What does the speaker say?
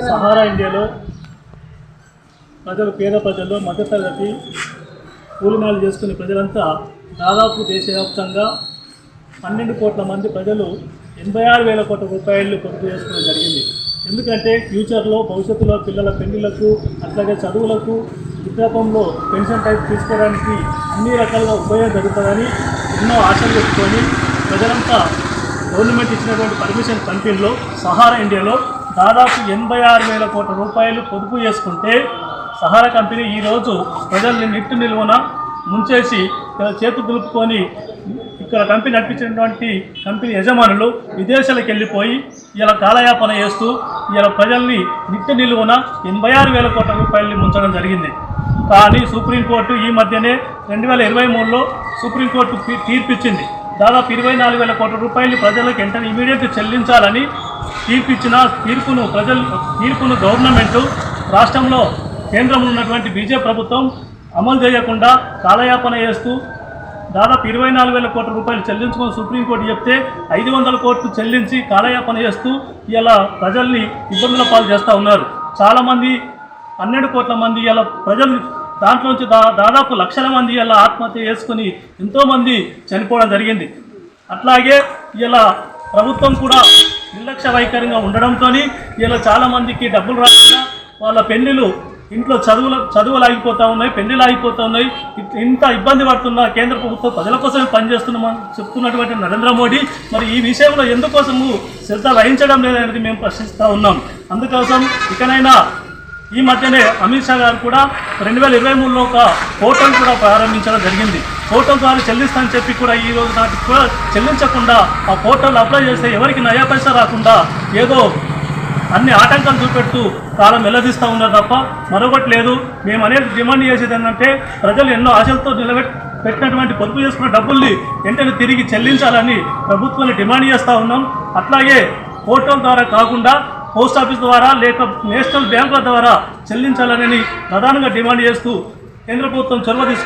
Sahara ఇండియాలో పేద ప్రజలు మధ్యతరగతి కూలినాలు చేసుకునే ప్రజలంతా దాదాపు దేశవ్యాప్తంగా 12 కోట్ల మంది ప్రజలు 86,000 కోట్ల రూపాయలు పొదుపు చేసుకోవడం జరిగింది. ఎందుకంటే ఫ్యూచర్లో భవిష్యత్తులో పిల్లల పెళ్లిళ్లకు అట్లాగే చదువులకు వృద్ధాపంలో పెన్షన్ టైప్ తీసుకోవడానికి అన్ని రకాలుగా ఉపయోగం జరుగుతుందని ఎన్నో ఆశలు పెట్టుకొని ప్రజలంతా గవర్నమెంట్ ఇచ్చినటువంటి పర్మిషన్ కంపెనీలో సహారా ఇండియాలో దాదాపు 86,000 కోట్ల రూపాయలు పొదుపు చేసుకుంటే సహారా కంపెనీ ఈరోజు ప్రజల్ని నిట్టు నిలువన ముంచేసి చేతులు దులుపుకొని ఇక్కడ కంపెనీ నడిపించినటువంటి కంపెనీ యజమానులు విదేశాలకు వెళ్ళిపోయి ఇలా కాలయాపన చేస్తూ ఇలా ప్రజల్ని నిట్టు నిలువన 86,000 కోట్ల రూపాయలని ముంచడం జరిగింది. కానీ సుప్రీంకోర్టు ఈ మధ్యనే 2023లో సుప్రీంకోర్టు తీర్పిచ్చింది. దాదాపు 24,000 కోట్ల రూపాయలు ప్రజలకు వెంటనే ఇమీడియట్గా చెల్లించాలని తీర్పిచ్చిన తీర్పును గవర్నమెంటు రాష్ట్రంలో కేంద్రంలో ఉన్నటువంటి బీజేపీ ప్రభుత్వం అమలు చేయకుండా కాలయాపన చేస్తూ దాదాపు 24,000 కోట్ల రూపాయలు చెల్లించుకొని సుప్రీంకోర్టు చెప్తే 500 కోట్లు చెల్లించి కాలయాపన చేస్తూ ఇలా ప్రజల్ని ఇబ్బందుల పాలు చేస్తూ ఉన్నారు. చాలామంది 12 కోట్ల మంది ఇలా ప్రజలు దాంట్లోంచి దాదాపు లక్షల మంది ఇలా ఆత్మహత్య చేసుకుని ఎంతోమంది చనిపోవడం జరిగింది. అట్లాగే ఇలా ప్రభుత్వం కూడా నిర్లక్ష్య వైఖరిగా ఉండడంతో ఇలా చాలామందికి డబ్బులు రాకుండా వాళ్ళ పెళ్లిళ్ళు ఇంట్లో చదువులు ఆగిపోతూ ఉన్నాయి, పెళ్లిళ్ళు ఆగిపోతూ ఉన్నాయి. ఇంత ఇబ్బంది పడుతున్న కేంద్ర ప్రభుత్వం ప్రజల కోసమే పనిచేస్తున్నామని చెప్తున్నటువంటి నరేంద్ర మోడీ మరి ఈ విషయంలో ఎందుకోసము శ్రద్ధ వహించడం లేదనేది మేము ప్రశ్నిస్తూ ఉన్నాం. అందుకోసం ఇకనైనా ఈ మధ్యనే అమిత్ షా గారు కూడా 2023లో ఒక పోర్టల్ కూడా ప్రారంభించడం జరిగింది. పోర్టల్ ద్వారా చెల్లిస్తానని చెప్పి కూడా ఈ రోజు నాటికి కూడా చెల్లించకుండా ఆ పోర్టల్ అప్లై చేస్తే ఎవరికి నయా పైసా రాకుండా ఏదో అన్ని ఆటంకాలు చూపెడుతూ కాలం వెల్లదిస్తూ ఉన్నారు తప్ప మరొకటి లేదు. మేము అనేది డిమాండ్ చేసేది ఏంటంటే ప్రజలు ఎన్నో ఆశలతో పెట్టినటువంటి పొదుపు చేసుకున్న డబ్బుల్ని వెంటనే తిరిగి చెల్లించాలని ప్రభుత్వాన్ని డిమాండ్ చేస్తూ ఉన్నాం. అట్లాగే పోర్టల్ ద్వారా కాకుండా పోస్ట్ ఆఫీస్ ద్వారా లేక నేషనల్ బ్యాంకుల ద్వారా చెల్లించాలని ప్రధానంగా డిమాండ్ చేస్తూ కేంద్ర ప్రభుత్వం చొరవ తీసుకు